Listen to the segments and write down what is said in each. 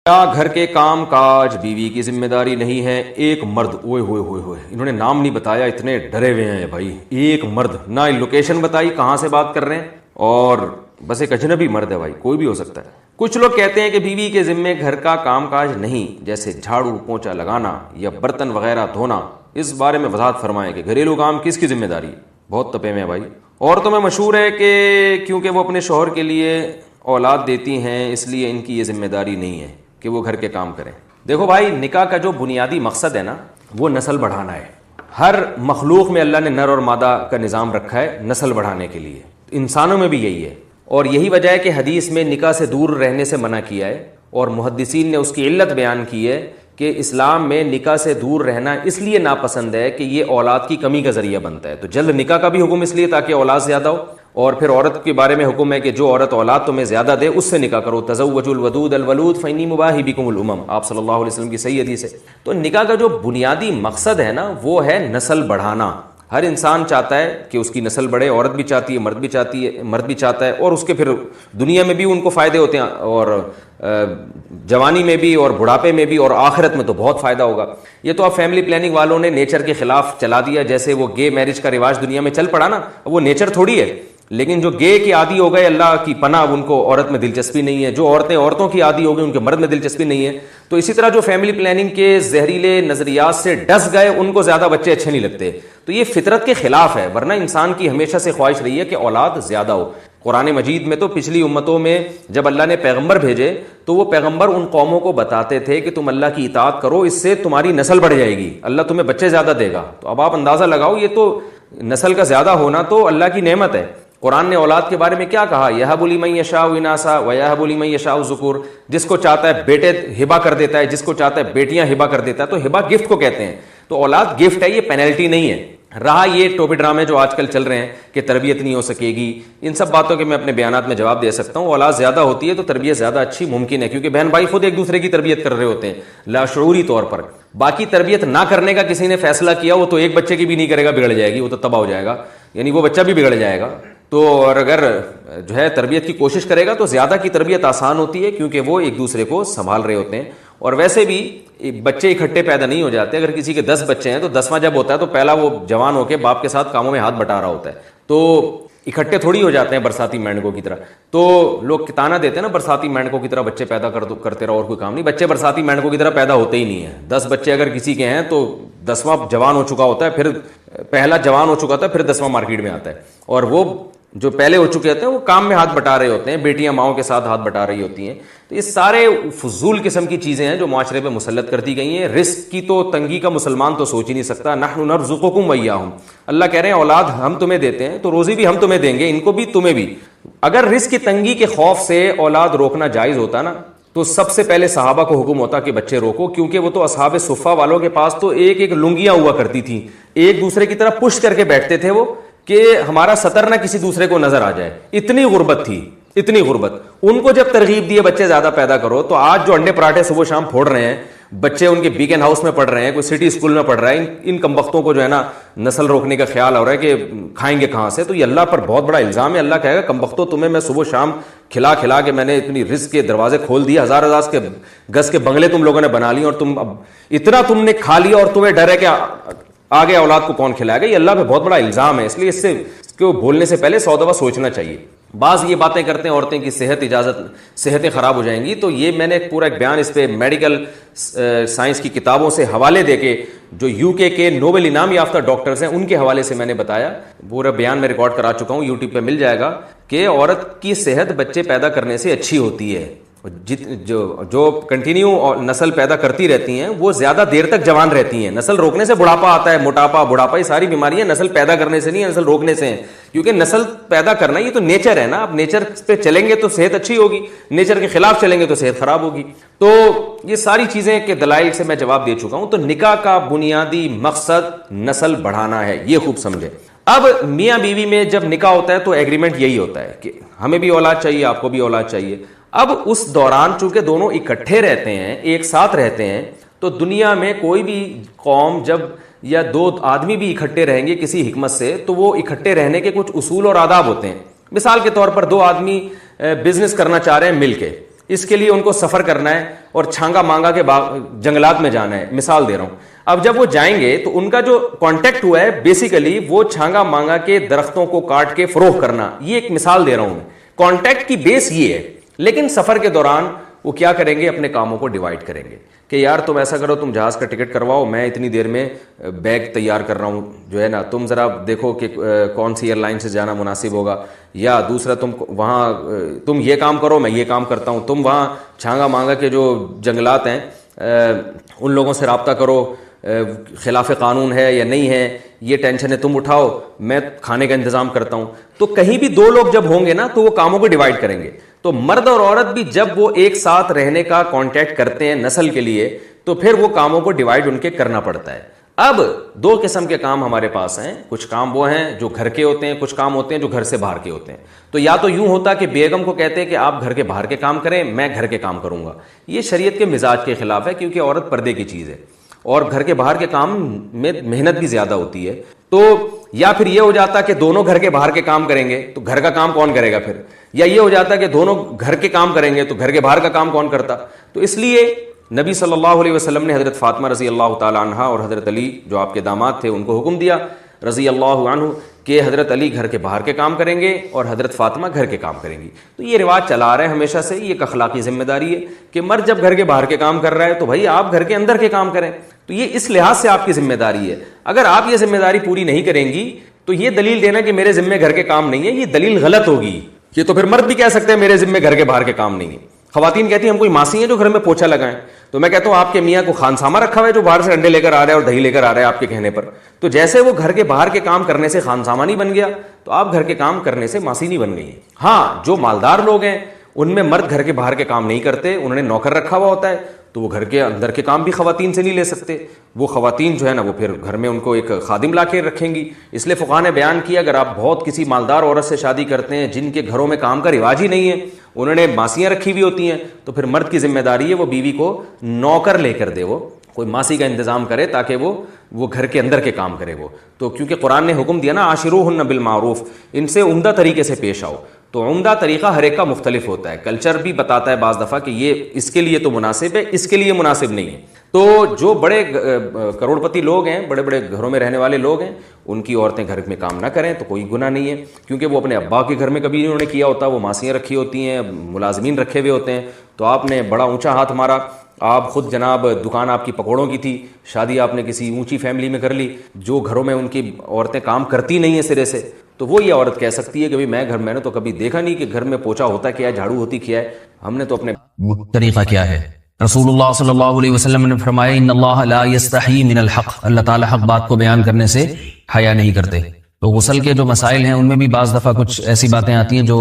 کیا گھر کے کام کاج بیوی کی ذمہ داری نہیں ہے؟ ایک مرد، اوئے ہوئے ہوئے ہوئے، انہوں نے نام نہیں بتایا، اتنے ڈرے ہوئے ہیں بھائی. ایک مرد، نہ لوکیشن بتائی کہاں سے بات کر رہے ہیں، اور بس ایک اجنبی مرد ہے بھائی، کوئی بھی ہو سکتا ہے. کچھ لوگ کہتے ہیں کہ بیوی کے ذمے گھر کا کام کاج نہیں، جیسے جھاڑو پونچھا لگانا یا برتن وغیرہ دھونا. اس بارے میں وضاحت فرمائیں کہ گھریلو کام کس کی ذمہ داری ہے؟ بہت تپے میں بھائی. عورتوں میں مشہور ہے کہ کیونکہ وہ اپنے شوہر کے لیے اولاد دیتی ہیں اس لیے ان کی یہ ذمہ داری نہیں ہے کہ وہ گھر کے کام کریں. دیکھو بھائی، نکاح کا جو بنیادی مقصد ہے نا، وہ نسل بڑھانا ہے. ہر مخلوق میں اللہ نے نر اور مادہ کا نظام رکھا ہے نسل بڑھانے کے لیے. انسانوں میں بھی یہی ہے، اور یہی وجہ ہے کہ حدیث میں نکاح سے دور رہنے سے منع کیا ہے، اور محدثین نے اس کی علت بیان کی ہے کہ اسلام میں نکاح سے دور رہنا اس لیے ناپسند ہے کہ یہ اولاد کی کمی کا ذریعہ بنتا ہے. تو جلد نکاح کا بھی حکم اس لیے تاکہ اولاد زیادہ ہو، اور پھر عورت کے بارے میں حکم ہے کہ جو عورت اولاد تمہیں زیادہ دے اس سے نکاح کرو. تزوجوا الودود الولود فانی مباہی بکم الامم، آپ صلی اللہ علیہ وسلم کی صحیح حدیث ہے. تو نکاح کا جو بنیادی مقصد ہے نا، وہ ہے نسل بڑھانا. ہر انسان چاہتا ہے کہ اس کی نسل بڑھے، عورت بھی چاہتی ہے، مرد بھی چاہتا ہے، اور اس کے پھر دنیا میں بھی ان کو فائدے ہوتے ہیں، اور جوانی میں بھی، اور بڑھاپے میں بھی، اور آخرت میں تو بہت فائدہ ہوگا. یہ تو اب فیملی پلاننگ والوں نے نیچر کے خلاف چلا دیا. جیسے وہ گے میرج کا رواج دنیا میں چل پڑا نا، وہ نیچر تھوڑی ہے. لیکن جو گے کے عادی ہو گئے، اللہ کی پناہ، اب ان کو عورت میں دلچسپی نہیں ہے. جو عورتیں عورتوں کی عادی ہو گئی، ان کے مرد میں دلچسپی نہیں ہے. تو اسی طرح جو فیملی پلاننگ کے زہریلے نظریات سے ڈس گئے، ان کو زیادہ بچے اچھے نہیں لگتے. تو یہ فطرت کے خلاف ہے، ورنہ انسان کی ہمیشہ سے خواہش رہی ہے کہ اولاد زیادہ ہو. قرآن مجید میں تو پچھلی امتوں میں جب اللہ نے پیغمبر بھیجے تو وہ پیغمبر ان قوموں کو بتاتے تھے کہ تم اللہ کی اطاعت کرو، اس سے تمہاری نسل بڑھ جائے گی، اللہ تمہیں بچے زیادہ دے گا. تو اب آپ اندازہ لگاؤ، یہ تو نسل کا زیادہ ہونا تو اللہ کی نعمت ہے. قرآن نے اولاد کے بارے میں کیا کہا؟ یہب لمن یشاء اناثا ویہب لمن یشاء ذکور. جس کو چاہتا ہے بیٹے ہبہ کر دیتا ہے، جس کو چاہتا ہے بیٹیاں ہبہ کر دیتا ہے. تو ہبہ گفٹ کو کہتے ہیں. تو اولاد گفٹ ہے، یہ پینلٹی نہیں ہے. رہا یہ ٹوپی ڈرامے جو آج کل چل رہے ہیں کہ تربیت نہیں ہو سکے گی، ان سب باتوں کے میں اپنے بیانات میں جواب دے سکتا ہوں. اولاد زیادہ ہوتی ہے تو تربیت زیادہ اچھی ممکن ہے، کیونکہ بہن بھائی خود ایک دوسرے کی تربیت کر رہے ہوتے ہیں لاشعوری طور پر. باقی تربیت نہ کرنے کا کسی نے فیصلہ کیا، وہ تو ایک بچے کی بھی نہیں کرے گا، بگڑ جائے گی، وہ تو تباہ ہو جائے گا، یعنی وہ بچہ بھی بگڑ جائے گا. تو اور اگر جو ہے تربیت کی کوشش کرے گا تو زیادہ کی تربیت آسان ہوتی ہے، کیونکہ وہ ایک دوسرے کو سنبھال رہے ہوتے ہیں. اور ویسے بھی بچے اکٹھے پیدا نہیں ہو جاتے. اگر کسی کے 10 بچے ہیں تو 10واں جب ہوتا ہے تو پہلا وہ جوان ہو کے باپ کے ساتھ کاموں میں ہاتھ بٹا رہا ہوتا ہے. تو اکٹھے تھوڑی ہو جاتے ہیں برساتی مینڈکوں کی طرح. تو لوگ تانا دیتے ہیں نا، برساتی مینڈکوں کی طرح بچے پیدا کرتے رہو اور کوئی کام نہیں. بچے برساتی مینڈکوں کی طرح پیدا ہوتے ہی نہیں ہیں. 10 بچے اگر کسی کے ہیں تو 10واں جوان ہو چکا ہوتا ہے، پھر پہلا جوان ہو چکا ہوتا ہے، پھر 10واں مارکیٹ میں آتا ہے. اور وہ جو پہلے ہو چکے ہوتے ہیں وہ کام میں ہاتھ بٹا رہے ہوتے ہیں، بیٹیاں ماؤں کے ساتھ ہاتھ بٹا رہی ہوتی ہیں. تو یہ سارے فضول قسم کی چیزیں ہیں جو معاشرے پہ مسلط کر دی گئی ہیں. رزق کی تو تنگی کا مسلمان تو سوچ ہی نہیں سکتا. نحن نرزقکم وایاہم، اللہ کہہ رہے ہیں اولاد ہم تمہیں دیتے ہیں تو روزی بھی ہم تمہیں دیں گے، ان کو بھی تمہیں بھی. اگر رزق کی تنگی کے خوف سے اولاد روکنا جائز ہوتا نا تو سب سے پہلے صحابہ کو حکم ہوتا کہ بچے روکو، کیونکہ وہ تو اصحاب صفہ والوں کے پاس تو ایک ایک لنگیاں ہوا کرتی تھیں، ایک دوسرے کی طرف پش کر کے بیٹھتے تھے وہ کہ ہمارا سطر نہ کسی دوسرے کو نظر آ جائے. اتنی غربت تھی، اتنی غربت. ان کو جب ترغیب دیے بچے زیادہ پیدا کرو، تو آج جو انڈے پراٹھے صبح شام پھوڑ رہے ہیں بچے، ان کے بیکن ہاؤس میں پڑھ رہے ہیں، کوئی سٹی اسکول میں پڑھ رہا ہے، ان کمبختوں کو جو ہے نا نسل روکنے کا خیال ہو رہا ہے کہ کھائیں گے کہاں سے. تو یہ اللہ پر بہت بڑا الزام ہے. اللہ کہے گا کمبختوں تمہیں میں صبح شام کھلا کھلا کے میں نے اتنی رزق کے دروازے کھول دیے، ہزار کے گز کے بنگلے تم لوگوں نے بنا لیے، اور تم اب اتنا تم نے کھا لیا اور تمہیں ڈر ہے کہ آگے اولاد کو کون کھلائے گا. یہ اللہ پہ بہت بڑا الزام ہے. اس لیے اس سے کو بولنے سے پہلے 100 دفعہ سوچنا چاہیے. بعض یہ باتیں کرتے ہیں عورتیں کی صحتیں خراب ہو جائیں گی. تو یہ میں نے پورا ایک بیان اس پہ میڈیکل سائنس کی کتابوں سے حوالے دے کے، جو UK کے نوبل انعام یافتہ ڈاکٹرز ہیں ان کے حوالے سے میں نے بتایا. پورا بیان میں ریکارڈ کرا چکا ہوں، YouTube پہ مل جائے گا کہ عورت کی صحت بچے پیدا کرنے سے اچھی ہوتی ہے. جو کنٹینیو نسل پیدا کرتی رہتی ہیں وہ زیادہ دیر تک جوان رہتی ہیں. نسل روکنے سے بڑھاپا آتا ہے، موٹاپا، بڑھاپا، یہ ساری بیماریاں نسل پیدا کرنے سے نہیں، نسل روکنے سے ہیں. کیونکہ نسل پیدا کرنا یہ تو نیچر ہے نا. آپ نیچر پہ چلیں گے تو صحت اچھی ہوگی، نیچر کے خلاف چلیں گے تو صحت خراب ہوگی. تو یہ ساری چیزیں کے دلائل سے میں جواب دے چکا ہوں. تو نکاح کا بنیادی مقصد نسل بڑھانا ہے، یہ خوب سمجھے. اب میاں بیوی میں جب نکاح ہوتا ہے تو ایگریمنٹ یہی ہوتا ہے کہ ہمیں بھی اولاد چاہیے، آپ کو بھی اولاد چاہیے. اب اس دوران چونکہ دونوں اکٹھے رہتے ہیں، ایک ساتھ رہتے ہیں، تو دنیا میں کوئی بھی قوم جب یا 2 آدمی بھی اکٹھے رہیں گے کسی حکمت سے، تو وہ اکٹھے رہنے کے کچھ اصول اور آداب ہوتے ہیں. مثال کے طور پر 2 آدمی بزنس کرنا چاہ رہے ہیں مل کے، اس کے لیے ان کو سفر کرنا ہے اور چھانگا مانگا کے جنگلات میں جانا ہے، مثال دے رہا ہوں. اب جب وہ جائیں گے تو ان کا جو کانٹیکٹ ہوا ہے بیسیکلی وہ چھانگا مانگا کے درختوں کو کاٹ کے فروخت کرنا، یہ ایک مثال دے رہا ہوں. کانٹیکٹ کی بیس یہ ہے، لیکن سفر کے دوران وہ کیا کریں گے، اپنے کاموں کو ڈیوائڈ کریں گے کہ یار تم ایسا کرو، تم جہاز کا ٹکٹ کرواؤ، میں اتنی دیر میں بیگ تیار کر رہا ہوں جو ہے نا، تم ذرا دیکھو کہ کون سی ایئر لائن سے جانا مناسب ہوگا، یا دوسرا تم وہاں تم یہ کام کرو میں یہ کام کرتا ہوں، تم وہاں چھانگا مانگا کے جو جنگلات ہیں ان لوگوں سے رابطہ کرو، خلاف قانون ہے یا نہیں ہے یہ ٹینشن ہے تم اٹھاؤ، میں کھانے کا انتظام کرتا ہوں. تو کہیں بھی دو لوگ جب ہوں گے نا تو وہ کاموں کو ڈیوائڈ کریں گے. تو مرد اور عورت بھی جب وہ ایک ساتھ رہنے کا کانٹیکٹ کرتے ہیں نسل کے لیے تو پھر وہ کاموں کو ڈیوائڈ ان کے کرنا پڑتا ہے. اب دو قسم کے کام ہمارے پاس ہیں، کچھ کام وہ ہیں جو گھر کے ہوتے ہیں، کچھ کام ہوتے ہیں جو گھر سے باہر کے ہوتے ہیں. تو یا تو یوں ہوتا کہ بیگم کو کہتے ہیں کہ آپ گھر کے باہر کے کام کریں، میں گھر کے کام کروں گا. یہ شریعت کے مزاج کے خلاف ہے کیونکہ عورت پردے کی چیز ہے اور گھر کے باہر کے کام میں محنت بھی زیادہ ہوتی ہے. تو یا پھر یہ ہو جاتا کہ دونوں گھر کے باہر کے کام کریں گے تو گھر کا کام کون کرے گا پھر، یا یہ ہو جاتا کہ دونوں گھر کے کام کریں گے تو گھر کے باہر کا کام کون کرتا. تو اس لیے نبی صلی اللہ علیہ وسلم نے حضرت فاطمہ رضی اللہ تعالی عنہا اور حضرت علی جو آپ کے داماد تھے ان کو حکم دیا رضی اللہ عنہ کہ حضرت علی گھر کے باہر کے کام کریں گے اور حضرت فاطمہ گھر کے کام کریں گی. تو یہ رواج چلا آ رہا ہے ہمیشہ سے، یہ ایک اخلاقی ذمہ داری ہے کہ مرد جب گھر کے باہر کے کام کر رہا ہے تو بھائی آپ گھر کے اندر کے کام کریں. تو یہ اس لحاظ سے آپ کی ذمہ داری ہے. اگر آپ یہ ذمہ داری پوری نہیں کریں گی تو یہ دلیل دینا کہ میرے ذمہ گھر کے کام نہیں ہے، یہ دلیل غلط ہوگی. یہ تو پھر مرد بھی کہہ سکتے ہیں میرے ذمہ گھر کے باہر کے کام نہیں ہے. خواتین کہتی ہیں ہم کوئی ماسی ہیں جو گھر میں پوچھا لگائیں. تو میں کہتا ہوں آپ کے میاں کو خانسامہ رکھا ہوا ہے جو باہر سے انڈے لے کر آ رہا ہے اور دہی لے کر آ رہا ہے آپ کے کہنے پر. تو جیسے وہ گھر کے باہر کے کام کرنے سے خانسامہ نہیں بن گیا تو آپ گھر کے کام کرنے سے ماسی نہیں بن گئی ہیں. ہاں جو مالدار لوگ ہیں ان میں مرد گھر کے باہر کے کام نہیں کرتے، انہوں نے نوکر رکھا ہوا ہوتا ہے تو وہ گھر کے اندر کے کام بھی خواتین سے نہیں لے سکتے. وہ خواتین جو ہے نا وہ پھر گھر میں ان کو ایک خادم لا کے رکھیں گی. اس لیے فقہاء نے بیان کیا اگر آپ بہت کسی مالدار عورت سے شادی کرتے ہیں جن کے گھروں میں کام کا رواج ہی نہیں ہے، انہوں نے ماسیاں رکھی ہوئی ہوتی ہیں، تو پھر مرد کی ذمہ داری ہے وہ بیوی کو نوکر لے کر دے، وہ کوئی ماسی کا انتظام کرے تاکہ وہ گھر کے اندر کے کام کرے. وہ تو کیونکہ قرآن نے حکم دیا نا عاشروہن بالمعروف، ان سے عمدہ طریقے سے پیش آؤ. تو عمدہ طریقہ ہر ایک کا مختلف ہوتا ہے، کلچر بھی بتاتا ہے بعض دفعہ کہ یہ اس کے لیے تو مناسب ہے، اس کے لیے مناسب نہیں ہے. تو جو بڑے کروڑ پتی لوگ ہیں، بڑے بڑے گھروں میں رہنے والے لوگ ہیں، ان کی عورتیں گھر میں کام نہ کریں تو کوئی گناہ نہیں ہے، کیونکہ وہ اپنے ابا کے گھر میں کبھی انہوں نے کیا ہوتا، وہ ماسیاں رکھی ہوتی ہیں، ملازمین رکھے ہوئے ہوتے ہیں. تو آپ نے بڑا اونچا ہاتھ مارا، آپ خود جناب دکان آپ کی پکوڑوں کی تھی، شادی آپ نے کسی اونچی فیملی میں کر لی جو گھروں میں ان کی عورتیں کام کرتی نہیں ہیں سرے سے، تو وہ یہ عورت کہہ سکتی ہے کہ میں نے تو کبھی دیکھا نہیں کہ گھر میں پوچھا ہوتا کیا ہے، جھاڑو ہوتی کیا ہے، ہم نے تو اپنے طریقہ کیا ہے. رسول اللہ صلی اللہ علیہ وسلم نے فرمایا ان اللہ لا یستحی من الحق، اللہ تعالی حق بات کو بیان کرنے سے حیا نہیں کرتے. تو غسل کے جو مسائل ہیں ان میں بھی بعض دفعہ کچھ ایسی باتیں آتی ہیں جو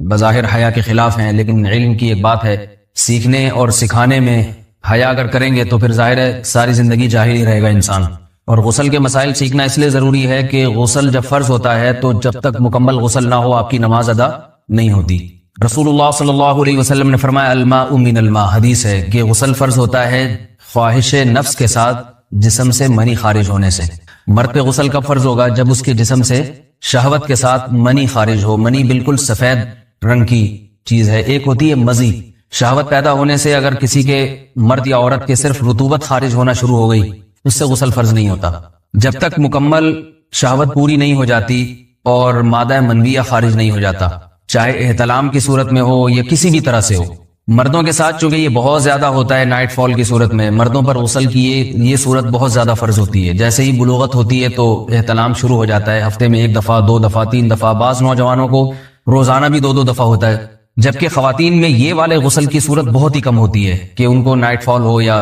بظاہر حیا کے خلاف ہیں، لیکن علم کی ایک بات ہے، سیکھنے اور سکھانے میں حیا اگر کریں گے تو پھر ظاہر ہے ساری زندگی جاہل ہی رہے گا انسان. اور غسل کے مسائل سیکھنا اس لیے ضروری ہے کہ غسل جب فرض ہوتا ہے تو جب تک مکمل غسل نہ ہو آپ کی نماز ادا نہیں ہوتی. رسول اللہ صلی اللہ علیہ وسلم نے فرمایا الماء من الماء، حدیث ہے کہ غسل فرض ہوتا ہے خواہش نفس کے ساتھ جسم سے منی خارج ہونے سے. مرد پہ غسل کب فرض ہوگا؟ جب اس کے جسم سے شہوت کے ساتھ منی خارج ہو. منی بالکل سفید رنگ کی چیز ہے، ایک ہوتی ہے مزی. شہوت پیدا ہونے سے اگر کسی کے مرد یا عورت کے صرف رطوبت خارج ہونا شروع ہو گئی اس سے غسل فرض نہیں ہوتا. جب تک مکمل شہوت پوری نہیں ہو جاتی اور مادہ منویہ خارج نہیں ہو جاتا، چاہے احتلام کی صورت میں ہو یا کسی بھی طرح سے ہو. مردوں کے ساتھ چونکہ یہ بہت زیادہ ہوتا ہے نائٹ فال کی صورت میں، مردوں پر غسل کی یہ صورت بہت زیادہ فرض ہوتی ہے. جیسے ہی بلوغت ہوتی ہے تو احتلام شروع ہو جاتا ہے، ہفتے میں 1 دفعہ 2 دفعہ 3 دفعہ، بعض نوجوانوں کو روزانہ بھی 2 دفعہ ہوتا ہے. جبکہ خواتین میں یہ والے غسل کی صورت بہت ہی کم ہوتی ہے کہ ان کو نائٹ فال ہو یا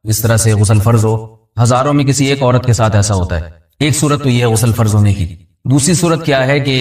اس طرح سے غسل فرض ہو. ہزاروں میں کسی ایک عورت کے ساتھ ایسا ہوتا ہے. ایک صورت تو یہ ہے غسل فرض ہونے کی. دوسری صورت کیا ہے کہ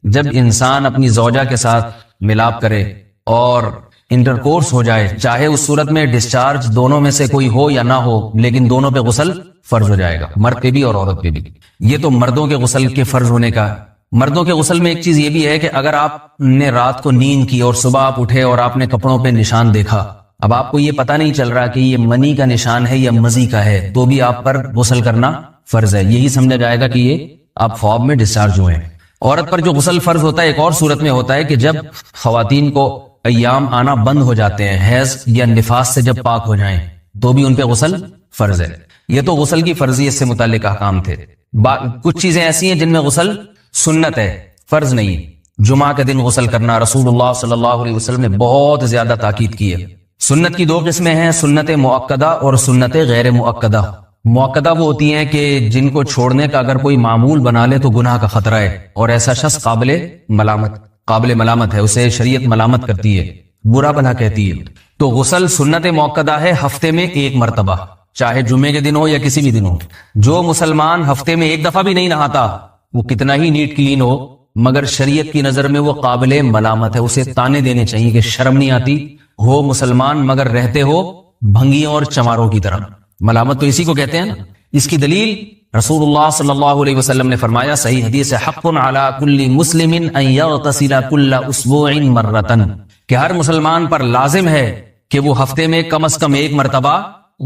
جب انسان اپنی زوجہ کے ساتھ ملاپ کرے اور انٹرکورس ہو جائے، چاہے اس صورت میں ڈسچارج دونوں میں سے کوئی ہو یا نہ ہو، لیکن دونوں پہ غسل فرض ہو جائے گا، مرد پہ بھی اور عورت پہ بھی. یہ تو مردوں کے غسل کے فرض ہونے کا. مردوں کے غسل میں ایک چیز یہ بھی ہے کہ اگر آپ نے رات کو نیند کی اور صبح آپ اٹھے اور آپ نے کپڑوں پہ نشان دیکھا، اب آپ کو یہ پتہ نہیں چل رہا کہ یہ منی کا نشان ہے یا مزی کا ہے، تو بھی آپ پر غسل کرنا فرض ہے. یہی سمجھا جائے گا کہ یہ آپ خواب میں ڈسچارج ہوئے ہیں. عورت پر جو غسل فرض ہوتا ہے ایک اور صورت میں ہوتا ہے کہ جب خواتین کو ایام آنا بند ہو جاتے ہیں، حیض یا نفاس سے جب پاک ہو جائیں تو بھی ان پہ غسل فرض ہے۔ یہ تو غسل کی فرضیت سے متعلق احکام تھے۔ کچھ چیزیں ایسی ہیں جن میں غسل سنت ہے، فرض نہیں۔ جمعہ کے دن غسل کرنا رسول اللہ صلی اللہ علیہ وسلم نے بہت زیادہ تاکید کی ہے۔ سنت کی دو قسمیں ہیں، سنت مؤکدہ اور سنت غیر مؤکدہ۔ مؤکدہ وہ ہوتی ہیں کہ جن کو چھوڑنے کا اگر کوئی معمول بنا لے تو گناہ کا خطرہ ہے، اور ایسا شخص قابل ملامت ہے، اسے شریعت ملامت کرتی ہے، برا بھلا کہتی ہے۔ تو غسل سنت مؤکدہ ہے، ہفتے میں ایک مرتبہ، چاہے جمعے کے دن ہو یا کسی بھی دن ہو۔ جو مسلمان ہفتے میں ایک دفعہ بھی نہیں نہاتا، وہ کتنا ہی نیٹ کلین ہو، مگر شریعت کی نظر میں وہ قابل ملامت ہے، اسے تانے دینے چاہیے کہ شرم نہیں آتی، ہو مسلمان مگر رہتے ہو بھنگیوں اور چماروں کی طرح۔ ملامت تو اسی کو کہتے ہیں نا۔ اس کی دلیل رسول اللہ صلی اللہ علیہ وسلم نے فرمایا، صحیح حدیث ہے، حق علی کل مسلم ان یغتسل کل اسبوع مرۃ، کہ ہر مسلمان پر لازم ہے کہ وہ ہفتے میں کم از کم ایک مرتبہ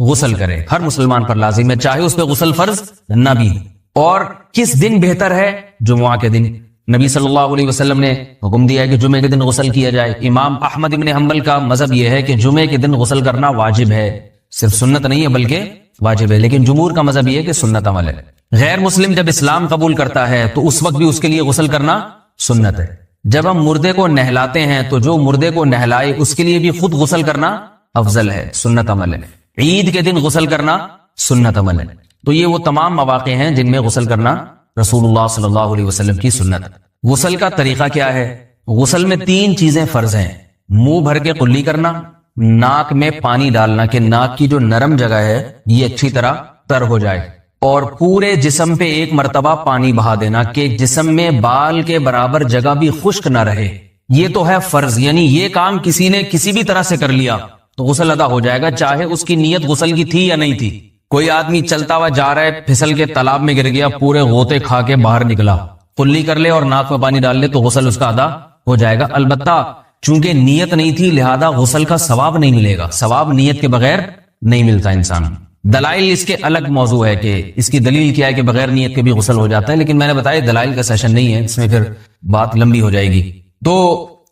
غسل کرے، ہر مسلمان پر لازم ہے، چاہے اس پہ غسل فرض نہ بھی۔ اور کس دن بہتر ہے؟ جمعہ کے دن۔ نبی صلی اللہ علیہ وسلم نے حکم دیا ہے کہ جمعے کے دن غسل کیا جائے۔ امام احمد ابن حنبل کا مذہب یہ ہے کہ جمعے کے دن غسل کرنا واجب ہے، صرف سنت نہیں ہے بلکہ واجب ہے، لیکن جمہور کا مذہب یہ ہے کہ سنت عمل ہے۔ غیر مسلم جب اسلام قبول کرتا ہے تو اس وقت بھی اس کے لیے غسل کرنا سنت ہے۔ جب ہم مردے کو نہلاتے ہیں تو جو مردے کو نہلائے اس کے لیے بھی خود غسل کرنا افضل ہے، سنت عمل ہے۔ عید کے دن غسل کرنا سنت عمل ہے۔ تو یہ وہ تمام مواقع ہیں جن میں غسل کرنا رسول اللہ صلی اللہ علیہ وسلم کی سنت ہے۔ غسل کا طریقہ کیا ہے؟ غسل میں 3 چیزیں فرض ہیں، منہ بھر کے قلی کرنا، ناک میں پانی ڈالنا کہ ناک کی جو نرم جگہ ہے یہ اچھی طرح تر ہو جائے، اور پورے جسم پہ ایک مرتبہ پانی بہا دینا کہ جسم میں بال کے برابر جگہ بھی خشک نہ رہے۔ یہ تو ہے فرض، یعنی یہ کام کسی نے کسی بھی طرح سے کر لیا تو غسل ادا ہو جائے گا، چاہے اس کی نیت غسل کی تھی یا نہیں تھی۔ کوئی آدمی چلتا ہوا جا رہا ہے، پھسل کے تالاب میں گر گیا، پورے غوطے کھا کے باہر نکلا، قلی کر لے اور ناک میں پانی ڈال لے تو غسل اس کا ادا ہو جائے گا۔ البتہ چونکہ نیت نہیں تھی لہذا غسل کا ثواب نہیں ملے گا، ثواب نیت کے بغیر نہیں ملتا انسان۔ دلائل اس کے الگ موضوع ہے کہ اس کی دلیل کیا ہے کہ بغیر نیت کے بھی غسل ہو جاتا ہے، لیکن میں نے بتایا دلائل کا سیشن نہیں ہے، اس میں پھر بات لمبی ہو جائے گی۔ تو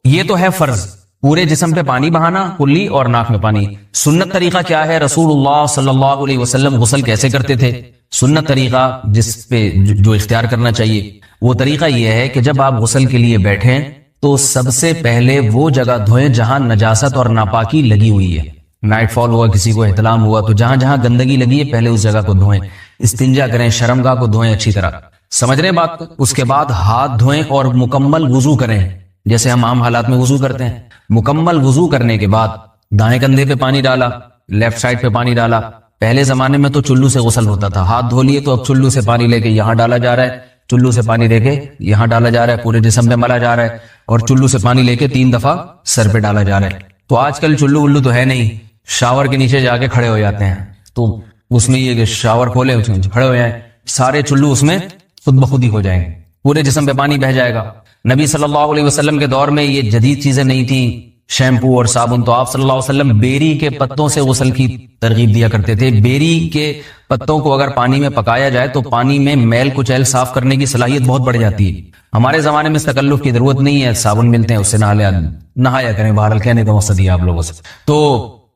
یہ تو ہے فرض، پورے جسم پہ پانی بہانا، کلی اور ناک میں پانی۔ سنت طریقہ کیا ہے؟ رسول اللہ صلی اللہ علیہ وسلم غسل کیسے کرتے تھے؟ سنت طریقہ جس پہ جو اختیار کرنا چاہیے وہ طریقہ یہ ہے کہ جب آپ غسل کے لیے بیٹھیں تو سب سے پہلے وہ جگہ دھوئیں جہاں نجاست اور ناپاکی لگی ہوئی ہے۔ نائٹ فال ہوا، کسی کو احتلام ہوا تو جہاں جہاں گندگی لگی ہے پہلے اس جگہ کو دھوئیں، استنجا کریں، شرمگاہ کو دھوئیں اچھی طرح، سمجھ رہے بات کو؟ اس کے بعد ہاتھ دھوئیں اور مکمل وضو کریں جیسے ہم عام حالات میں وضو کرتے ہیں۔ مکمل وضو کرنے کے بعد دائیں کندھے پہ پانی ڈالا، لیفٹ سائڈ پہ پانی ڈالا۔ پہلے زمانے میں تو چلو سے غسل ہوتا تھا، ہاتھ دھو لیے تو اب چلو سے پانی لے کے یہاں ڈالا جا رہا ہے، چلو سے پانی لے کے یہاں ڈالا جا رہا ہے، پورے جسم پہ ملا جا رہا ہے، اور چلو سے پانی لے کے 3 دفعہ سر پہ ڈالا جا رہا ہے۔ تو آج کل چلو ولو تو ہے نہیں، شاور کے نیچے جا کے کھڑے ہو جاتے ہیں، تو اس میں یہ کہ شاور کھولے اس میں کھڑے ہو جائیں، سارے چلو اس میں خود بخود ہی ہو جائیں گے، پورے جسم پہ پانی بہ جائے گا۔ نبی صلی اللہ علیہ وسلم کے دور میں یہ جدید چیزیں نہیں تھیں، شیمپو اور صابن، تو آپ صلی اللہ علیہ وسلم بیری کے پتوں سے غسل کی ترغیب دیا کرتے تھے۔ بیری کے پتوں کو اگر پانی میں پکایا جائے تو پانی میں میل کچیل صاف کرنے کی صلاحیت بہت بڑھ جاتی ہے۔ ہمارے زمانے میں اس تکلف کی ضرورت نہیں ہے، صابن ملتے ہیں اس سے نہایا کریں، بہرحال کہنے کا مقصد یہ آپ لوگوں سے۔ تو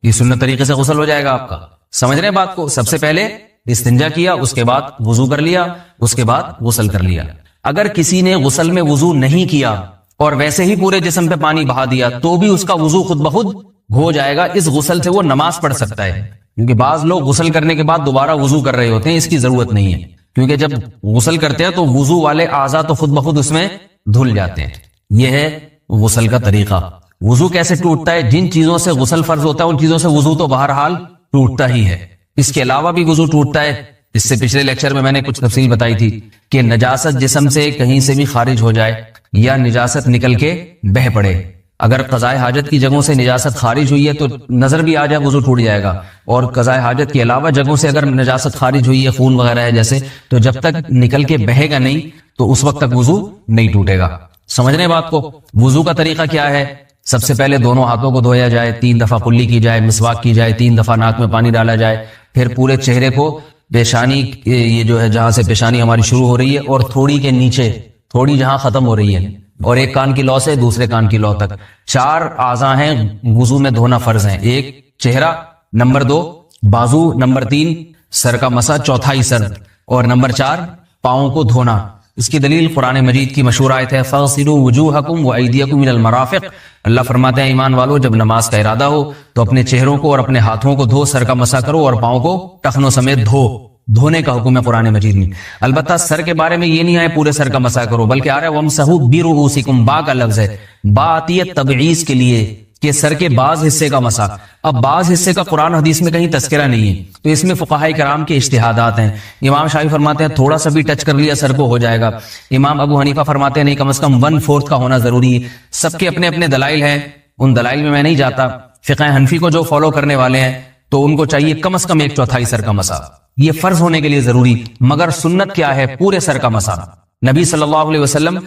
یہ سنت طریقے سے غسل ہو جائے گا آپ کا، سمجھ رہے ہیں بات کو؟ سب سے پہلے استنجا کیا، اس کے بعد وضو کر لیا، اس کے بعد غسل کر لیا۔ اگر کسی نے غسل میں وضو نہیں کیا اور ویسے ہی پورے جسم پہ پانی بہا دیا تو بھی اس کا وضو خود بخود ہو جائے گا، اس غسل سے وہ نماز پڑھ سکتا ہے، کیونکہ بعض لوگ غسل کرنے کے بعد دوبارہ وضو کر رہے ہوتے ہیں، اس کی ضرورت نہیں ہے، کیونکہ جب غسل کرتے ہیں تو وضو والے اعضاء تو خود بخود اس میں دھل جاتے ہیں۔ یہ ہے غسل کا طریقہ۔ وضو کیسے ٹوٹتا ہے؟ جن چیزوں سے غسل فرض ہوتا ہے ان چیزوں سے وضو تو بہرحال ٹوٹتا ہی ہے، اس کے علاوہ بھی وضو ٹوٹتا ہے۔ اس سے پچھلے لیکچر میں نے کچھ تفصیل بتائی تھی کہ نجاست جسم سے کہیں سے بھی خارج ہو جائے یا نجاست نکل کے بہ پڑے، اگر قضائے حاجت کی جگہوں سے نجاست خارج ہوئی ہے تو نظر بھی آ جائے وضو ٹوٹ جائے گا، اور قضائے حاجت کے علاوہ جگہوں سے اگر نجاست خارج ہوئی ہے، خون وغیرہ ہے جیسے، تو جب تک نکل کے بہے گا نہیں تو اس وقت تک وضو نہیں ٹوٹے گا۔ سمجھ رہے بات کو؟ وضو کا طریقہ کیا ہے؟ سب سے پہلے دونوں ہاتھوں کو دھویا جائے، 3 دفعہ کلی کی جائے، مسواک کی جائے، 3 دفعہ ناک میں پانی ڈالا جائے، پھر پورے چہرے کو، پیشانی یہ جو ہے جہاں سے پیشانی ہماری شروع ہو رہی ہے اور تھوڑی کے نیچے، تھوڑی جہاں ختم ہو رہی ہے، اور ایک کان کی لو سے دوسرے کان کی لو تک 4 اعضاء ہیں وضو میں دھونا فرض ہیں. ایک چہرہ، نمبر 2 بازو، نمبر 3 سر کا مسا، چوتھائی سر، اور نمبر 4 پاؤں کو دھونا. اس کی دلیل قرآن مجید کی مشہور آیت ہے فَاغْسِلُوا وُجُوهَكُمْ وَأَيْدِيَكُمْ إِلَى الْمَرَافِقِ. اللہ فرماتے ہیں ایمان والو جب نماز کا ارادہ ہو تو اپنے چہروں کو اور اپنے ہاتھوں کو دھو، سر کا مسا کرو اور پاؤں کو ٹخنوں سمیت دھو. دھونے کا حکم ہے قرآن مجید میں. البتہ سر کے بارے میں یہ نہیں آئے پورے سر کا مسا کرو، بلکہ آ رہا ہے وَامْسَحُوا بِرُؤُوسِكُمْ. با کا لفظ ہے، با آتی ہے تبعیض کے لیے کہ سر کے بعض حصے کا مسا. اب بعض حصے کا قرآن حدیث میں کہیں تذکرہ نہیں ہے، تو اس میں فقہاء کرام کے اجتہادات ہیں. امام شافعی فرماتے ہیں تھوڑا سا بھی ٹچ کر لیا سر کو ہو جائے گا. امام ابو حنیفہ فرماتے ہیں نہیں، کم از کم 1/4 کا ہونا ضروری ہے. سب کے اپنے اپنے دلائل ہیں، ان دلائل میں نہیں جاتا. فقہ حنفی کو جو فالو کرنے والے ہیں تو ان کو چاہیے کم از کم 1/4 سر کا مسا، یہ فرض ہونے کے لیے ضروری. مگر سنت کیا ہے؟ پورے سر کا مسا. نبی صلی اللہ علیہ وسلم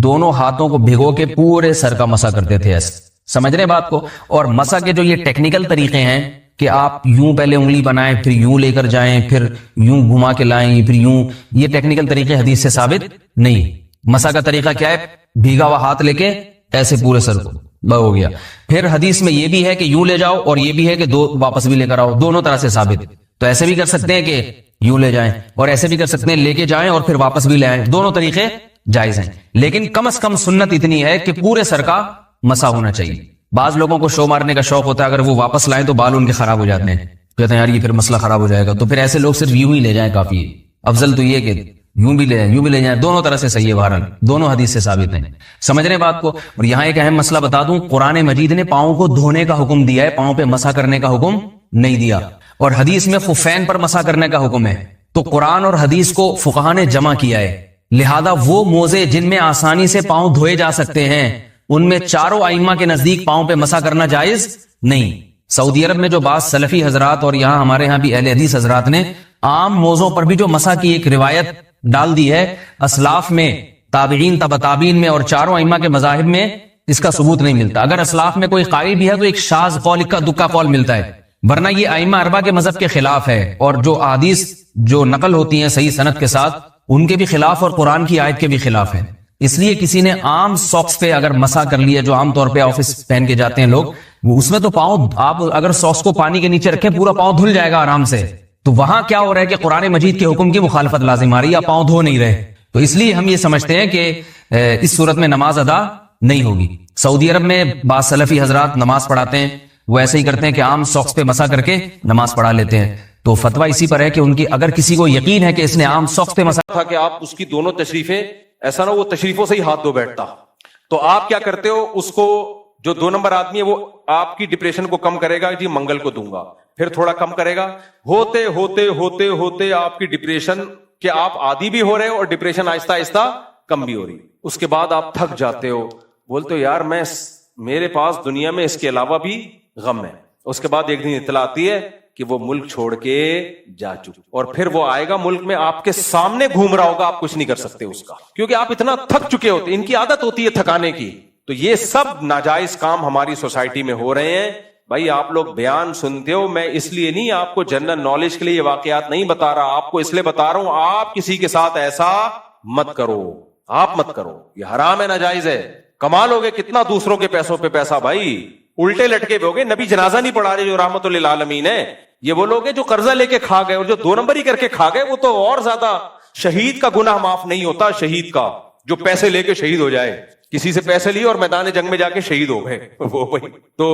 دونوں ہاتھوں کو بھگو کے پورے سر کا مسا کرتے تھے. ایسے سمجھ رہے بات کو؟ اور مسا کے جو یہ ٹیکنیکل طریقے ہیں کہ آپ یوں پہلے انگلی بنائیں، پھر یوں لے کر جائیں، پھر یوں گھما کے لائیں، پھر یوں، یہ ٹیکنیکل طریقے حدیث سے ثابت نہیں. مسا کا طریقہ کیا ہے؟ بھیگا ہوا ہاتھ لے کے ایسے پورے سر کو ہو گیا. پھر حدیث میں یہ بھی ہے کہ یوں لے جاؤ اور یہ بھی ہے کہ دو واپس بھی لے کر آؤ، دونوں طرح سے ثابت. تو ایسے بھی کر سکتے ہیں کہ یوں لے جائیں، اور ایسے بھی کر سکتے ہیں لے کے جائیں اور پھر واپس بھی لے آئیں. دونوں طریقے جائز ہیں، لیکن کم از کم سنت اتنی ہے کہ پورے سر کا مسا ہونا چاہیے. بعض لوگوں کو شو مارنے کا شوق ہوتا ہے، اگر وہ واپس لائیں تو بال ان کے خراب ہو جاتے ہیں، کہتے ہیں یار یہ پھر مسئلہ خراب ہو جائے گا. تو پھر ایسے لوگ صرف یوں ہی لے جائیں کافی ہے. افضل تو یہ کہ یوں بھی لے جائیں، یوں بھی لے جائیں، دونوں طرح سے صحیح ہے. بہرحال دونوں حدیث سے ثابت ہیں. سمجھ رہے بات کو؟ اور یہاں ایک اہم مسئلہ بتا دوں، قرآن مجید نے پاؤں کو دھونے کا حکم دیا ہے، پاؤں پہ مسا کرنے کا حکم نہیں دیا. اور حدیث میں خفین پر مسا کرنے کا حکم ہے. تو قرآن اور حدیث کو فقہاء نے جمع کیا ہے. لہذا وہ موزے جن میں آسانی سے پاؤں دھوئے جا سکتے ہیں ان میں چاروں ائمہ کے نزدیک پاؤں پہ مسا کرنا جائز نہیں. سعودی عرب میں جو بعض سلفی حضرات اور یہاں ہمارے ہاں بھی اہل حدیث حضرات نے عام موزوں پر بھی جو مسا کی ایک روایت ڈال دی ہے، اسلاف میں، تابعین، تبع تابعین میں اور چاروں ائمہ کے مذاہب میں اس کا ثبوت نہیں ملتا. اگر اسلاف میں کوئی قائل بھی ہے تو ایک شاذ قول، اکا دکا قول ملتا ہے، ورنہ یہ ائمہ اربعہ کے مذہب کے خلاف ہے. اور جو احادیث جو نقل ہوتی ہیں صحیح سند کے ساتھ ان کے بھی خلاف اور قرآن کی آیت کے بھی خلاف ہیں. اس لیے کسی نے عام ساکس پہ اگر مسا کر لیا، جو عام طور پہ آفس پہن کے جاتے ہیں لوگ، اس میں تو پاؤں، آپ اگر ساکس کو پانی کے نیچے رکھیں پورا پاؤں دھل جائے گا آرام سے. تو وہاں کیا ہو رہا ہے کہ قرآن مجید کے حکم کی مخالفت لازم آ رہی ہے، یا پاؤں دھو نہیں رہے. تو اس لیے ہم یہ سمجھتے ہیں کہ اس صورت میں نماز ادا نہیں ہوگی. سعودی عرب میں بعض سلفی حضرات نماز پڑھاتے ہیں، وہ ایسے ہی کرتے ہیں کہ عام ساکس پہ مسا کر کے نماز پڑھا لیتے ہیں. تو فتویٰ اسی پر ہے کہ ان کی، اگر کسی کو یقین ہے کہ اس نے عام ساکس پہ مسا تھا کہ آپ اس کی دونوں تشریفیں، ایسا نہ وہ تشریفوں سے ہی ہاتھ دھو بیٹھتا، تو آپ کیا کرتے ہو؟ اس کو جو 2 نمبر آدمی ہے وہ آپ کی ڈپریشن کو کم کرے گا، جی منگل کو دوں گا، پھر تھوڑا کم کرے گا، ہوتے ہوتے ہوتے ہوتے آپ کی ڈپریشن کہ آپ عادی بھی ہو رہے ہو اور ڈپریشن آہستہ آہستہ کم بھی ہو رہی. اس کے بعد آپ تھک جاتے ہو، بولتے ہو یار میرے پاس دنیا میں اس کے علاوہ بھی غم ہے. اس کے بعد ایک دن اطلاع آتی ہے کہ وہ ملک چھوڑ کے جا چکا، اور پھر وہ آئے گا ملک میں آپ کے سامنے گھوم رہا ہوگا، آپ کچھ نہیں کر سکتے اس کا، کیونکہ آپ اتنا تھک چکے ہوتے. ان کی عادت ہوتی ہے تھکانے کی. تو یہ سب ناجائز کام ہماری سوسائٹی میں ہو رہے ہیں. بھائی آپ لوگ بیان سنتے ہو، میں اس لیے نہیں آپ کو جنرل نالج کے لیے یہ واقعات نہیں بتا رہا، آپ کو اس لیے بتا رہا ہوں آپ کسی کے ساتھ ایسا مت کرو، آپ مت کرو، یہ حرام ہے، ناجائز ہے. کمال ہو گئے کتنا دوسروں کے پیسوں پہ پیسہ، بھائی الٹے لٹکے بھی ہو گئے. نبی جنازہ نہیں پڑھا رہے جو رحمت للعالمین ہے، یہ وہ لوگ ہیں جو قرضہ لے کے کھا گئے، اور جو 2 نمبر ہی کر کے کھا گئے وہ تو اور زیادہ. شہید کا گناہ معاف نہیں ہوتا، شہید کا جو پیسے لے کے شہید ہو جائے، کسی سے پیسے لیے اور میدان جنگ میں جا کے شہید ہو گئے، وہ تو